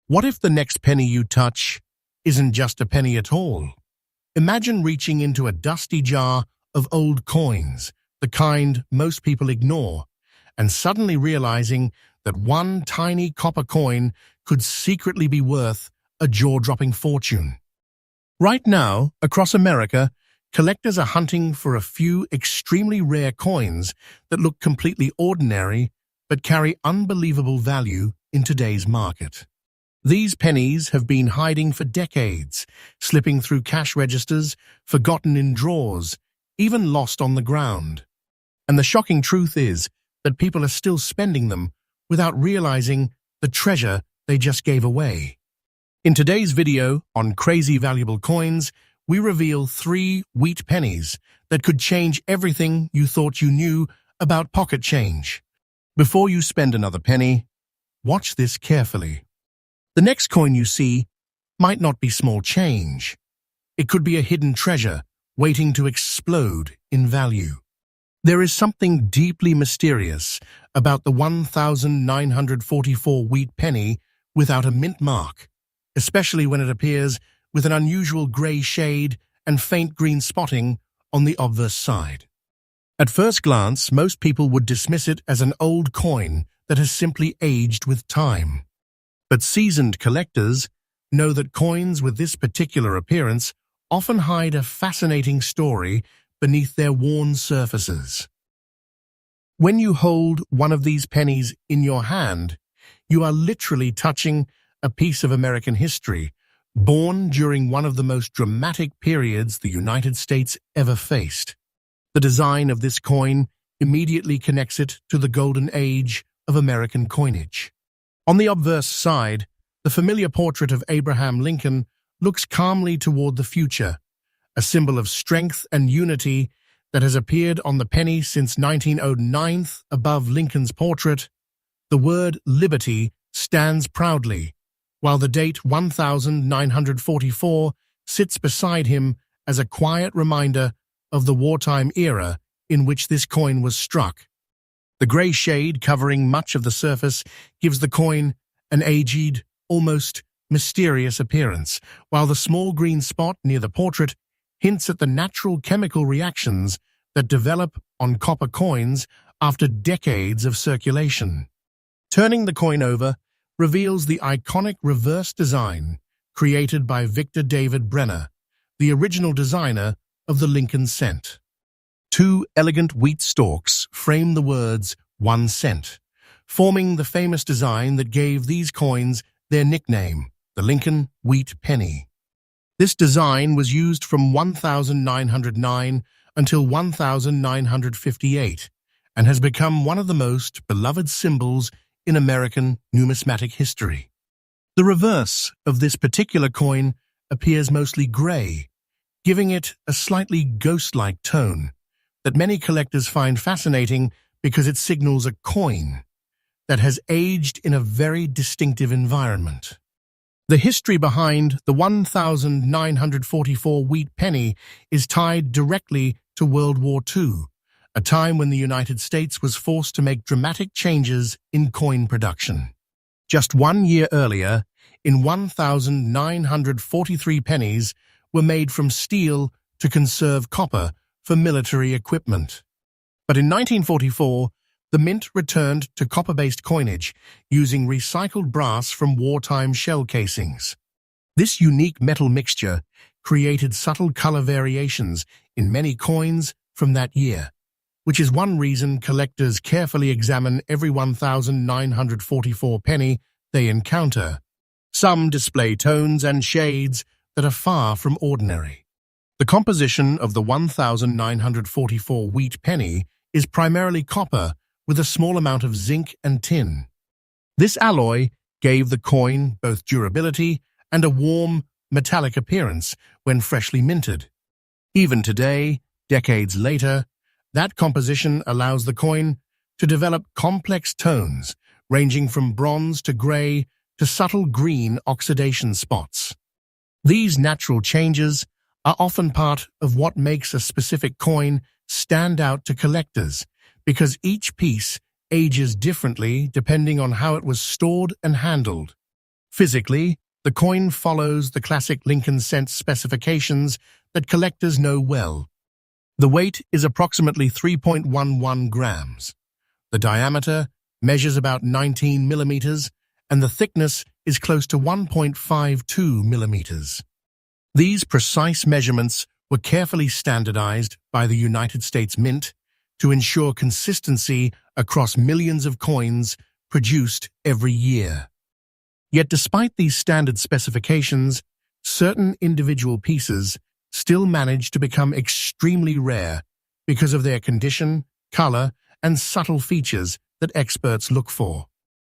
What if the next penny you touch isn't just a penny at all? Imagine reaching into a dusty jar of old coins, the kind most people ignore, and suddenly realizing that one tiny copper coin could secretly be worth a jaw-dropping fortune. Right now, across America, collectors are hunting for a few extremely rare coins that look completely ordinary but carry unbelievable value in today's market. These pennies have been hiding for decades, slipping through cash registers, forgotten in drawers, even lost on the ground. And the shocking truth is that people are still spending them without realizing the treasure they just gave away. In today's video on Crazy Valuable Coins, we reveal 3 wheat pennies that could change everything you thought you knew about pocket change. Before you spend another penny, watch this carefully. The next coin you see might not be small change. It could be a hidden treasure waiting to explode in value. There is something deeply mysterious about the 1944 wheat penny without a mint mark, especially when it appears with an unusual grey shade and faint green spotting on the obverse side. At first glance, most people would dismiss it as an old coin that has simply aged with time. But seasoned collectors know that coins with this particular appearance often hide a fascinating story beneath their worn surfaces. When you hold one of these pennies in your hand, you are literally touching a piece of American history, born during one of the most dramatic periods the United States ever faced. The design of this coin immediately connects it to the golden age of American coinage. On the obverse side, the familiar portrait of Abraham Lincoln looks calmly toward the future, a symbol of strength and unity that has appeared on the penny since 1909. Above Lincoln's portrait, the word liberty stands proudly, while the date 1944 sits beside him as a quiet reminder of the wartime era in which this coin was struck. The grey shade covering much of the surface gives the coin an aged, almost mysterious appearance, while the small green spot near the portrait hints at the natural chemical reactions that develop on copper coins after decades of circulation. Turning the coin over reveals the iconic reverse design created by Victor David Brenner, the original designer of the Lincoln cent. 2 elegant wheat stalks frame the words 1 cent, forming the famous design that gave these coins their nickname, the Lincoln Wheat Penny. This design was used from 1909 until 1958 and has become one of the most beloved symbols in American numismatic history. The reverse of this particular coin appears mostly gray, giving it a slightly ghost-like tone that many collectors find fascinating because it signals a coin that has aged in a very distinctive environment. The history behind the 1944 wheat penny is tied directly to World War II, a time when the United States was forced to make dramatic changes in coin production. Just 1 year earlier, in 1943 pennies were made from steel to conserve copper for military equipment. But in 1944, the mint returned to copper-based coinage using recycled brass from wartime shell casings. This unique metal mixture created subtle color variations in many coins from that year, which is one reason collectors carefully examine every 1944 penny they encounter. Some display tones and shades that are far from ordinary. The composition of the 1944 wheat penny is primarily copper with a small amount of zinc and tin. This alloy gave the coin both durability and a warm, metallic appearance when freshly minted. Even today, decades later, that composition allows the coin to develop complex tones ranging from bronze to gray to subtle green oxidation spots. These natural changes are often part of what makes a specific coin stand out to collectors, because each piece ages differently depending on how it was stored and handled. Physically, the coin follows the classic Lincoln cent specifications that collectors know well. The weight is approximately 3.11 grams. The diameter measures about 19 millimeters, and the thickness is close to 1.52 millimeters. These precise measurements were carefully standardized by the United States Mint to ensure consistency across millions of coins produced every year. Yet despite these standard specifications, certain individual pieces still manage to become extremely rare because of their condition, color, and subtle features that experts look for.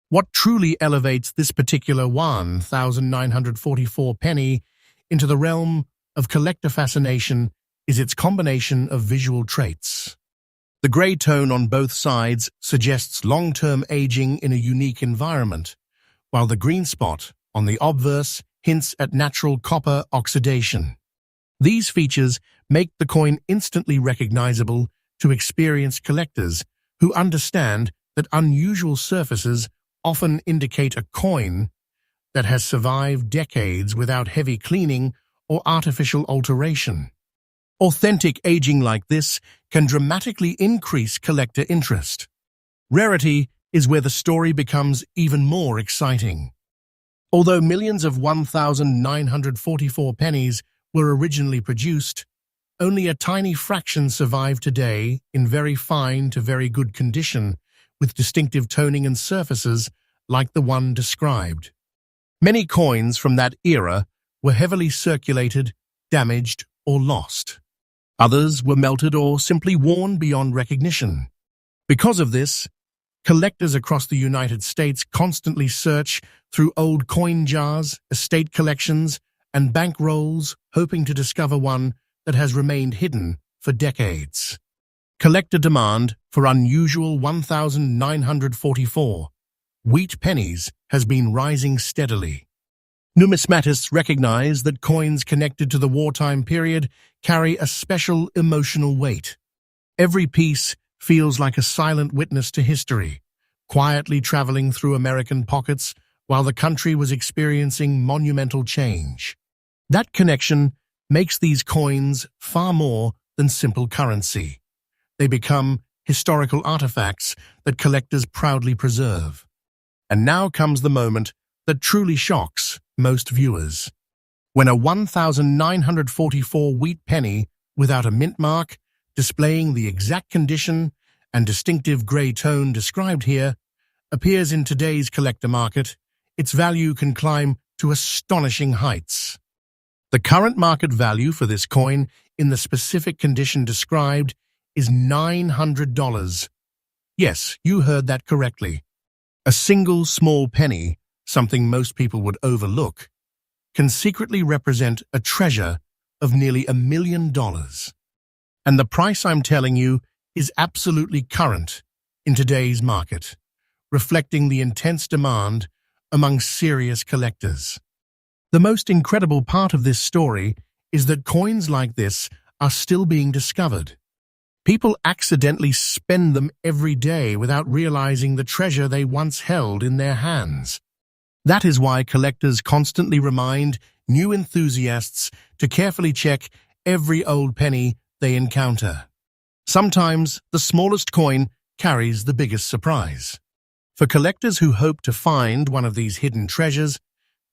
What truly elevates this particular 1944 penny into the realm of collector fascination is its combination of visual traits. The gray tone on both sides suggests long-term aging in a unique environment, while the green spot on the obverse hints at natural copper oxidation. These features make the coin instantly recognizable to experienced collectors who understand that unusual surfaces often indicate a coin that has survived decades without heavy cleaning or artificial alteration. Authentic aging like this can dramatically increase collector interest. Rarity is where the story becomes even more exciting. Although millions of 1944 pennies were originally produced, only a tiny fraction survive today in very fine to very good condition, with distinctive toning and surfaces like the one described. Many coins from that era were heavily circulated, damaged, or lost. Others were melted or simply worn beyond recognition. Because of this, collectors across the United States constantly search through old coin jars, estate collections, and bank rolls, hoping to discover one that has remained hidden for decades. Collector demand for unusual 1944 wheat pennies has been rising steadily. Numismatists recognize that coins connected to the wartime period carry a special emotional weight. Every piece feels like a silent witness to history, quietly traveling through American pockets while the country was experiencing monumental change. That connection makes these coins far more than simple currency. They become historical artifacts that collectors proudly preserve. And now comes the moment that truly shocks most viewers. When a 1944 wheat penny without a mint mark, displaying the exact condition and distinctive grey tone described here, appears in today's collector market, its value can climb to astonishing heights. The current market value for this coin in the specific condition described is $900. Yes, you heard that correctly. A single small penny, something most people would overlook, can secretly represent a treasure of nearly $1 million. And the price I'm telling you is absolutely current in today's market, reflecting the intense demand among serious collectors. The most incredible part of this story is that coins like this are still being discovered. People accidentally spend them every day without realizing the treasure they once held in their hands. That is why collectors constantly remind new enthusiasts to carefully check every old penny they encounter. Sometimes the smallest coin carries the biggest surprise. For collectors who hope to find one of these hidden treasures,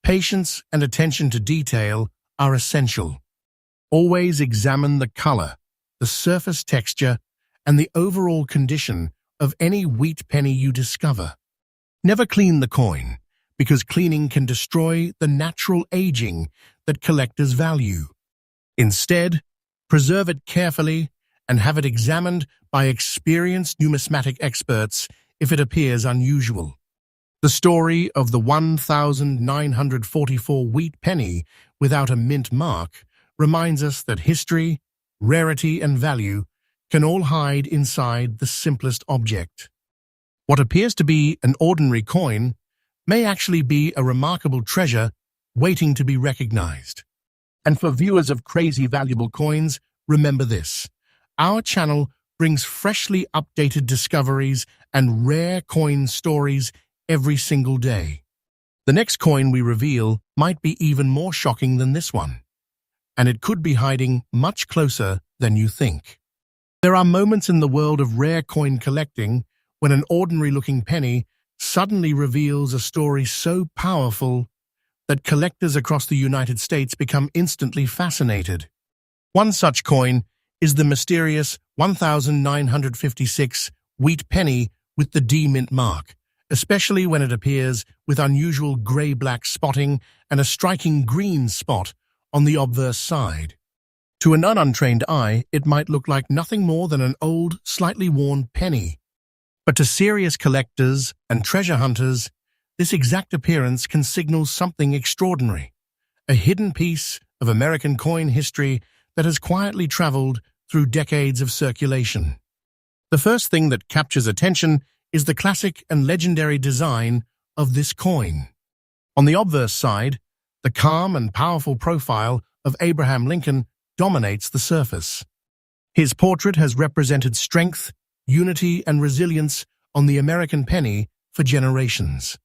patience and attention to detail are essential. Always examine the color, the surface texture, and the overall condition of any wheat penny you discover. Never clean the coin, because cleaning can destroy the natural aging that collectors value. Instead, preserve it carefully and have it examined by experienced numismatic experts if it appears unusual. The story of the 1944 wheat penny without a mint mark reminds us that history, rarity, and value can all hide inside the simplest object. What appears to be an ordinary coin may actually be a remarkable treasure waiting to be recognized. And for viewers of crazy valuable coins, remember this: our channel brings freshly updated discoveries and rare coin stories every single day. The next coin we reveal might be even more shocking than this one, and it could be hiding much closer than you think. There are moments in the world of rare coin collecting when an ordinary-looking penny suddenly reveals a story so powerful that collectors across the United States become instantly fascinated. One such coin is the mysterious 1956 Wheat Penny with the D mint mark, especially when it appears with unusual grey-black spotting and a striking green spot on the obverse side. To an untrained eye, it might look like nothing more than an old, slightly worn penny. But to serious collectors and treasure hunters, this exact appearance can signal something extraordinary, a hidden piece of American coin history that has quietly traveled through decades of circulation. The first thing that captures attention is the classic and legendary design of this coin. On the obverse side, the calm and powerful profile of Abraham Lincoln dominates the surface. His portrait has represented strength, unity, and resilience on the American penny for generations.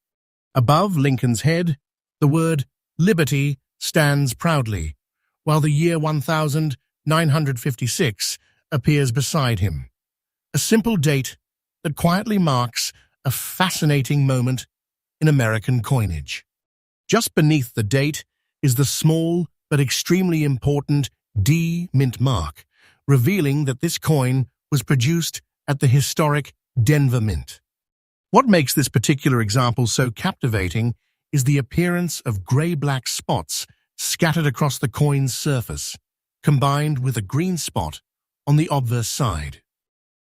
Above Lincoln's head, the word Liberty stands proudly, while the year 1956 appears beside him. A simple date that quietly marks a fascinating moment in American coinage. Just beneath the date is the small but extremely important D mint mark, revealing that this coin was produced at the historic Denver Mint. What makes this particular example so captivating is the appearance of grey-black spots scattered across the coin's surface, combined with a green spot on the obverse side.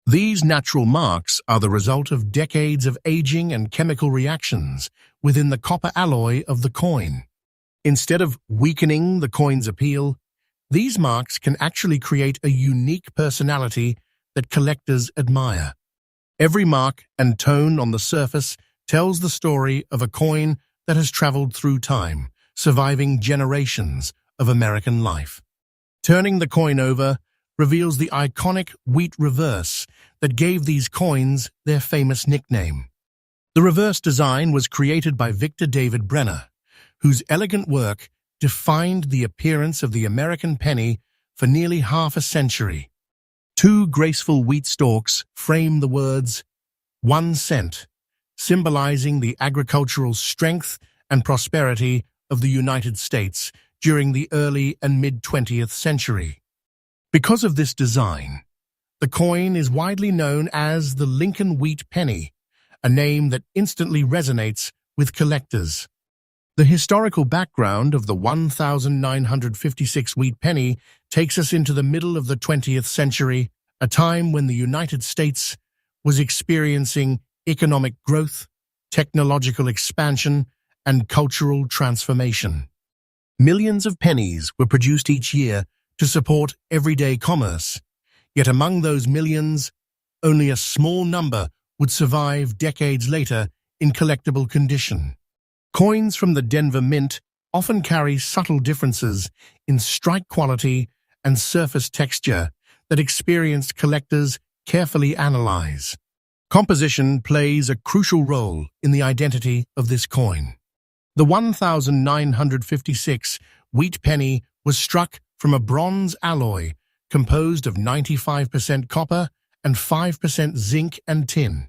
These natural marks are the result of decades of aging and chemical reactions within the copper alloy of the coin. Instead of weakening the coin's appeal, these marks can actually create a unique personality that collectors admire. Every mark and tone on the surface tells the story of a coin that has traveled through time, surviving generations of American life. Turning the coin over reveals the iconic wheat reverse that gave these coins their famous nickname. The reverse design was created by Victor David Brenner, whose elegant work defined the appearance of the American penny for nearly half a century. Two graceful wheat stalks frame the words 1 cent, symbolizing the agricultural strength and prosperity of the United States during the early and mid-20th century. Because of this design, the coin is widely known as the Lincoln Wheat Penny, a name that instantly resonates with collectors. The historical background of the 1956 Wheat Penny takes us into the middle of the 20th century, a time when the United States was experiencing economic growth, technological expansion, and cultural transformation. Millions of pennies were produced each year to support everyday commerce, yet among those millions, only a small number would survive decades later in collectible condition. Coins from the Denver Mint often carry subtle differences in strike quality and surface texture that experienced collectors carefully analyze. Composition plays a crucial role in the identity of this coin. The 1956 Wheat Penny was struck from a bronze alloy composed of 95% copper and 5% zinc and tin.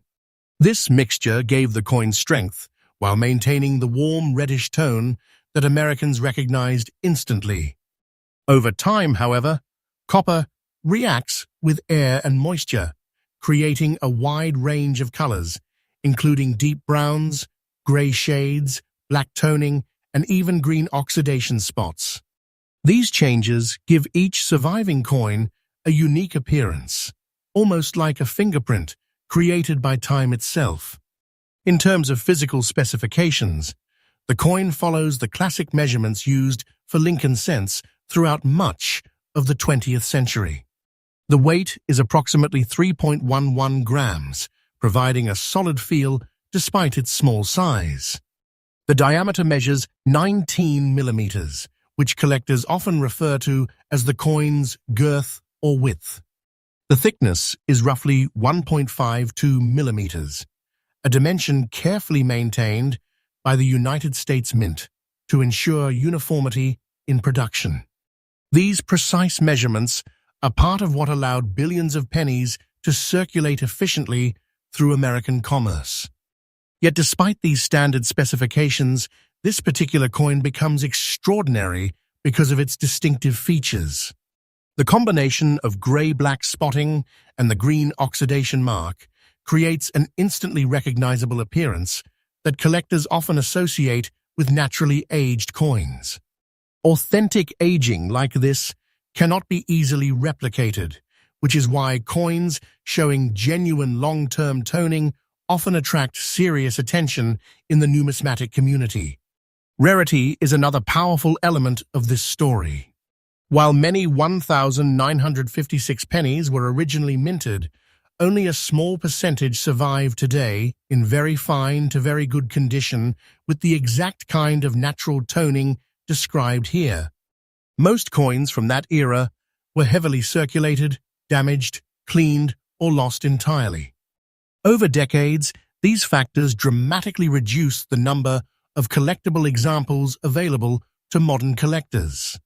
This mixture gave the coin strength while maintaining the warm reddish tone that Americans recognized instantly. Over time, however, copper reacts with air and moisture, creating a wide range of colors, including deep browns, gray shades, black toning, and even green oxidation spots. These changes give each surviving coin a unique appearance, almost like a fingerprint created by time itself. In terms of physical specifications, the coin follows the classic measurements used for Lincoln cents throughout much of the 20th century. The weight is approximately 3.11 grams, providing a solid feel despite its small size. The diameter measures 19 millimeters, which collectors often refer to as the coin's girth or width. The thickness is roughly 1.52 millimeters, a dimension carefully maintained by the United States Mint to ensure uniformity in production. These precise measurements are part of what allowed billions of pennies to circulate efficiently through American commerce. Yet despite these standard specifications, this particular coin becomes extraordinary because of its distinctive features. The combination of gray-black spotting and the green oxidation mark creates an instantly recognizable appearance that collectors often associate with naturally aged coins. Authentic aging like this cannot be easily replicated, which is why coins showing genuine long-term toning often attract serious attention in the numismatic community. Rarity is another powerful element of this story. While many 1,956 pennies were originally minted, only a small percentage survive today in very fine to very good condition with the exact kind of natural toning described here. Most coins from that era were heavily circulated, damaged, cleaned, or lost entirely. Over decades, these factors dramatically reduced the number of collectible examples available to modern collectors.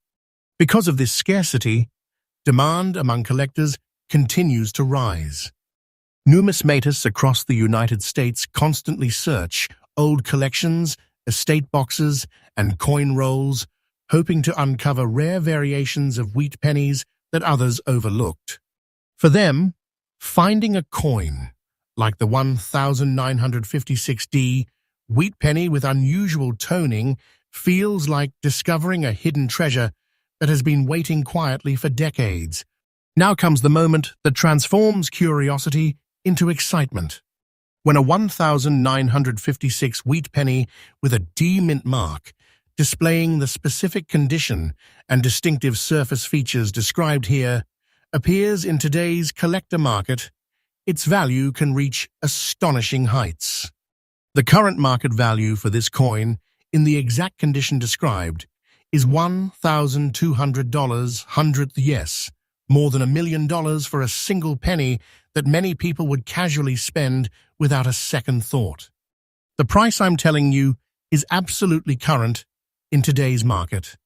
Because of this scarcity, demand among collectors continues to rise. Numismatists across the United States constantly search old collections, estate boxes, and coin rolls, hoping to uncover rare variations of wheat pennies that others overlooked. For them, finding a coin like the 1956D wheat penny with unusual toning feels like discovering a hidden treasure that has been waiting quietly for decades. Now comes the moment that transforms curiosity into excitement. When a 1956 wheat penny with a D mint mark, displaying the specific condition and distinctive surface features described here, appears in today's collector market, its value can reach astonishing heights. The current market value for this coin, in the exact condition described, is $1,200, hundredth yes, more than $1 million for a single penny that many people would casually spend without a second thought. The price I'm telling you is absolutely current in today's market,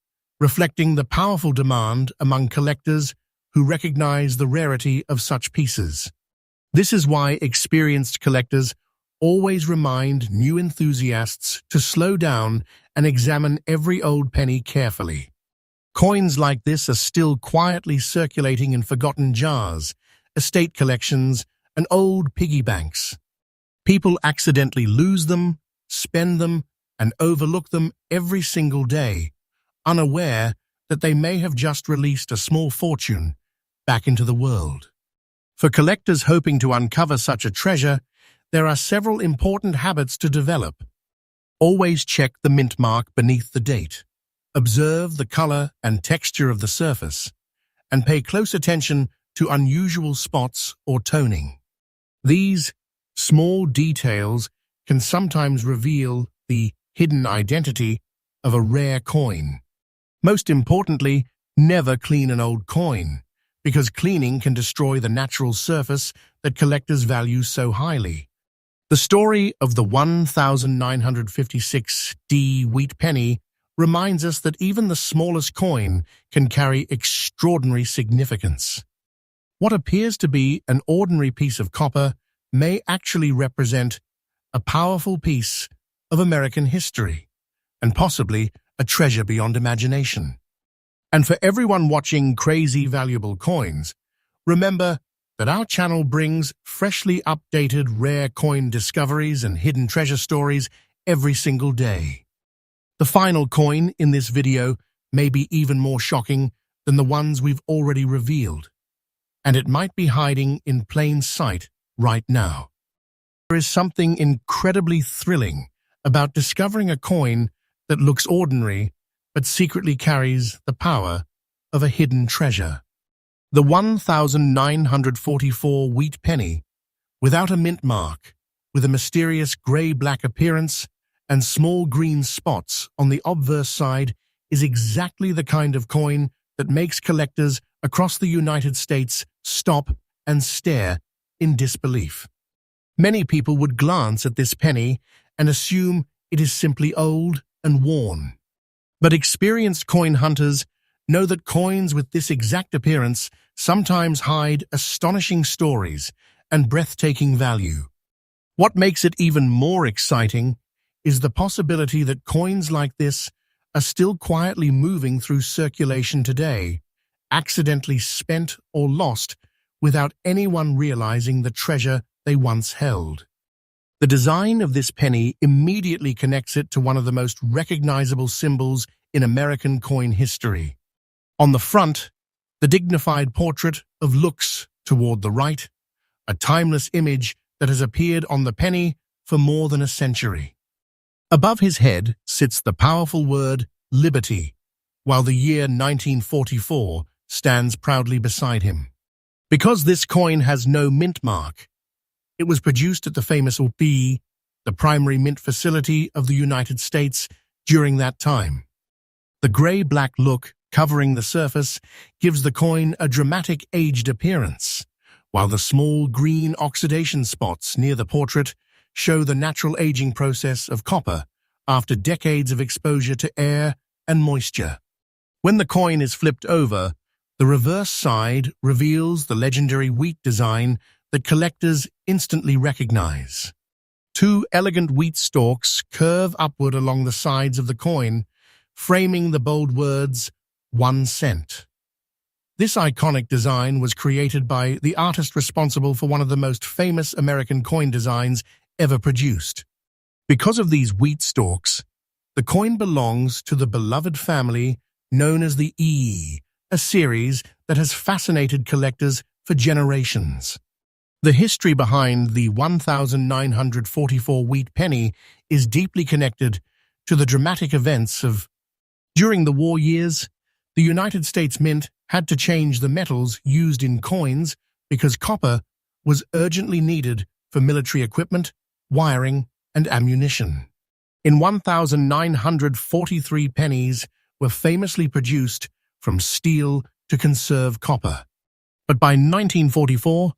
reflecting the powerful demand among collectors who recognize the rarity of such pieces. This is why experienced collectors always remind new enthusiasts to slow down and examine every old penny carefully. Coins like this are still quietly circulating in forgotten jars, estate collections, and old piggy banks. People accidentally lose them, spend them, and overlook them every single day, unaware that they may have just released a small fortune back into the world. For collectors hoping to uncover such a treasure, there are several important habits to develop. Always check the mint mark beneath the date. Observe the color and texture of the surface, and pay close attention to unusual spots or toning. These small details can sometimes reveal the hidden identity of a rare coin. Most importantly, never clean an old coin, because cleaning can destroy the natural surface that collectors value so highly. The story of the 1956D wheat penny reminds us that even the smallest coin can carry extraordinary significance. What appears to be an ordinary piece of copper may actually represent a powerful piece of American history, and possibly a treasure beyond imagination. And for everyone watching Crazy Valuable Coins, remember that our channel brings freshly updated rare coin discoveries and hidden treasure stories every single day. The final coin in this video may be even more shocking than the ones we've already revealed, and it might be hiding in plain sight right now. There is something incredibly thrilling about discovering a coin that looks ordinary but secretly carries the power of a hidden treasure. The 1944 wheat penny, without a mint mark, with a mysterious grey-black appearance and small green spots on the obverse side, is exactly the kind of coin that makes collectors across the United States stop and stare in disbelief. Many people would glance at this penny and assume it is simply old and worn. But experienced coin hunters know that coins with this exact appearance sometimes hide astonishing stories and breathtaking value. What makes it even more exciting is the possibility that coins like this are still quietly moving through circulation today, accidentally spent or lost without anyone realizing the treasure they once held. The design of this penny immediately connects it to one of the most recognizable symbols in American coin history. On the front, the dignified portrait of looks toward the right, a timeless image that has appeared on the penny for more than a century. Above his head sits the powerful word liberty, while the year 1944 stands proudly beside him. Because this coin has no mint mark, it was produced at the famous VDB, the primary mint facility of the United States during that time. The gray-black look covering the surface gives the coin a dramatic aged appearance, while the small green oxidation spots near the portrait show the natural aging process of copper after decades of exposure to air and moisture. When the coin is flipped over, the reverse side reveals the legendary wheat design that collectors instantly recognize. Two elegant wheat stalks curve upward along the sides of the coin, framing the bold words, 1 cent. This iconic design was created by the artist responsible for one of the most famous American coin designs ever produced. Because of these wheat stalks, the coin belongs to the beloved family known as the E, a series that has fascinated collectors for generations. The history behind the 1944 wheat penny is deeply connected to the dramatic events of. During the war years, the United States Mint had to change the metals used in coins because copper was urgently needed for military equipment, wiring, and ammunition. In 1943 pennies were famously produced from steel to conserve copper. But by 1944,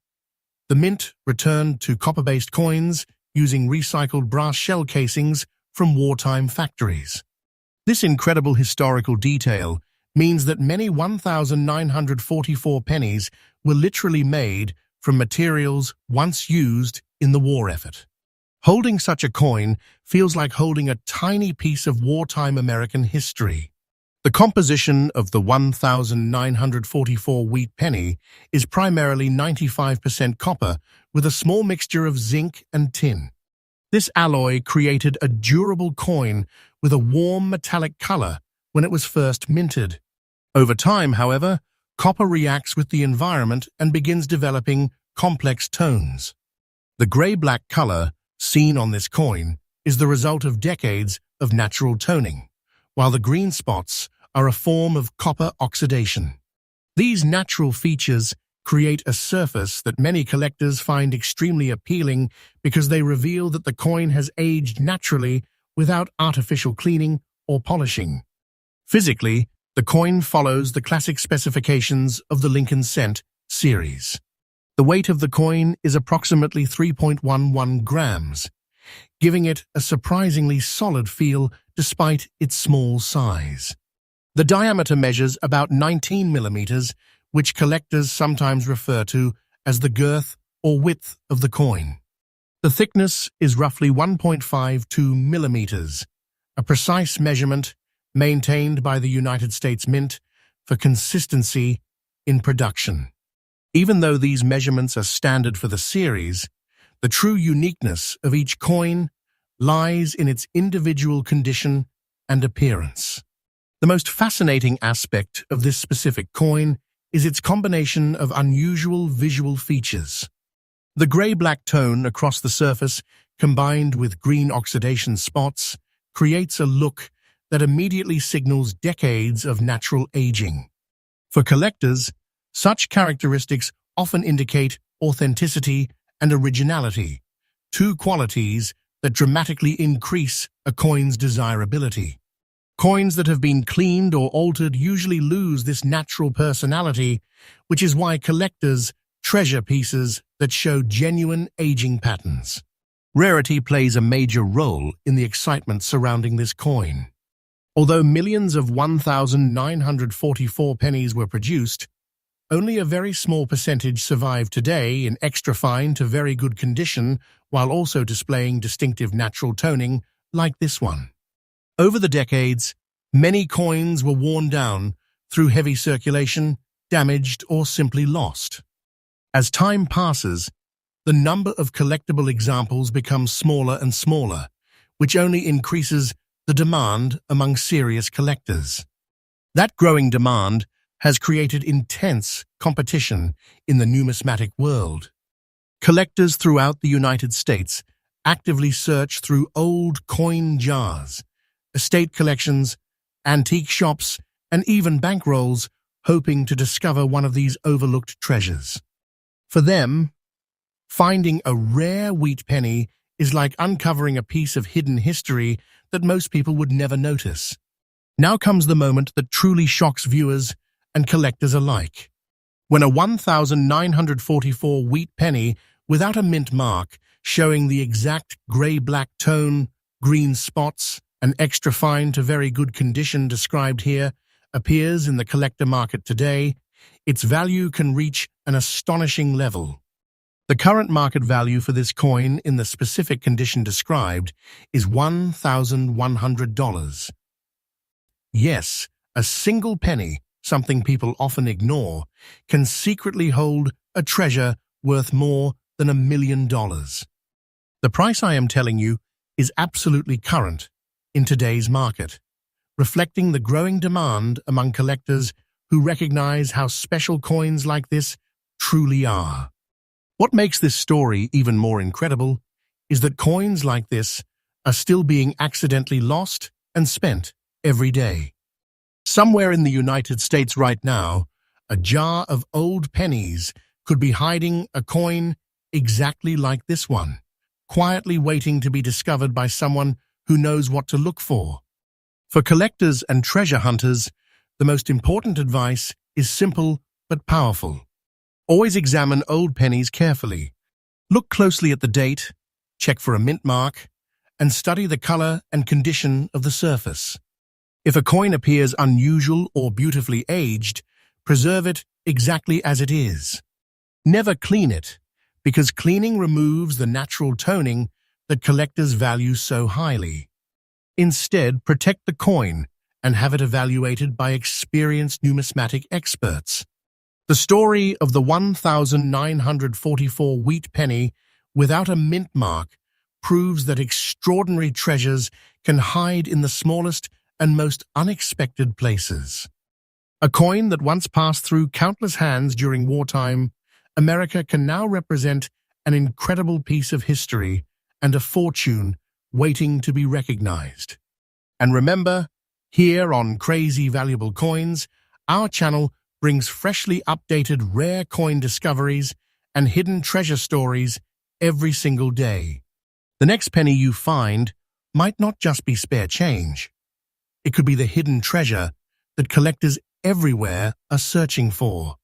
the mint returned to copper-based coins using recycled brass shell casings from wartime factories. This incredible historical detail means that many 1944 pennies were literally made from materials once used in the war effort. Holding such a coin feels like holding a tiny piece of wartime American history. The composition of the 1944 wheat penny is primarily 95% copper with a small mixture of zinc and tin. This alloy created a durable coin with a warm metallic color when it was first minted. Over time, however, copper reacts with the environment and begins developing complex tones. The gray-black color seen on this coin is the result of decades of natural toning, while the green spots are a form of copper oxidation. These natural features create a surface that many collectors find extremely appealing because they reveal that the coin has aged naturally without artificial cleaning or polishing. Physically, the coin follows the classic specifications of the Lincoln cent series. The weight of the coin is approximately 3.11 grams, giving it a surprisingly solid feel despite its small size. The diameter measures about 19 millimeters, which collectors sometimes refer to as the girth or width of the coin. The thickness is roughly 1.52 millimeters, a precise measurement maintained by the United States Mint for consistency in production. Even though these measurements are standard for the series, the true uniqueness of each coin lies in its individual condition and appearance. The most fascinating aspect of this specific coin is its combination of unusual visual features. The gray-black tone across the surface, combined with green oxidation spots, creates a look that immediately signals decades of natural aging. For collectors, such characteristics often indicate authenticity and originality, two qualities that dramatically increase a coin's desirability. Coins that have been cleaned or altered usually lose this natural personality, which is why collectors treasure pieces that show genuine aging patterns. Rarity plays a major role in the excitement surrounding this coin. Although millions of 1,944 pennies were produced, only a very small percentage survive today in extra fine to very good condition while also displaying distinctive natural toning like this one. Over the decades, many coins were worn down through heavy circulation, damaged, or simply lost. As time passes, the number of collectible examples becomes smaller and smaller, which only increases the demand among serious collectors. That growing demand has created intense competition in the numismatic world. Collectors throughout the United States actively search through old coin jars, estate collections, antique shops, and even bankrolls, hoping to discover one of these overlooked treasures. For them, finding a rare wheat penny is like uncovering a piece of hidden history that most people would never notice. Now comes the moment that truly shocks viewers and collectors alike. When a 1,944 wheat penny without a mint mark, showing the exact grey-black tone, green spots, and extra fine to very good condition described here, appears in the collector market today, its value can reach an astonishing level. The current market value for this coin in the specific condition described is $1,100. Yes, a single penny, something people often ignore, can secretly hold a treasure worth more than $1 million. The price I am telling you is absolutely current in today's market, reflecting the growing demand among collectors who recognize how special coins like this truly are. What makes this story even more incredible is that coins like this are still being accidentally lost and spent every day. Somewhere in the United States right now, a jar of old pennies could be hiding a coin exactly like this one, quietly waiting to be discovered by someone who knows what to look for. For collectors and treasure hunters, the most important advice is simple but powerful. Always examine old pennies carefully. Look closely at the date, check for a mint mark, and study the color and condition of the surface. If a coin appears unusual or beautifully aged, preserve it exactly as it is. Never clean it, because cleaning removes the natural toning that collectors value so highly. Instead, protect the coin and have it evaluated by experienced numismatic experts. The story of the 1,944 wheat penny without a mint mark proves that extraordinary treasures can hide in the smallest and most unexpected places. A coin that once passed through countless hands during wartime, America can now represent an incredible piece of history and a fortune waiting to be recognized. And remember, here on Crazy Valuable Coins, our channel brings freshly updated rare coin discoveries and hidden treasure stories every single day. The next penny you find might not just be spare change. It could be the hidden treasure that collectors everywhere are searching for.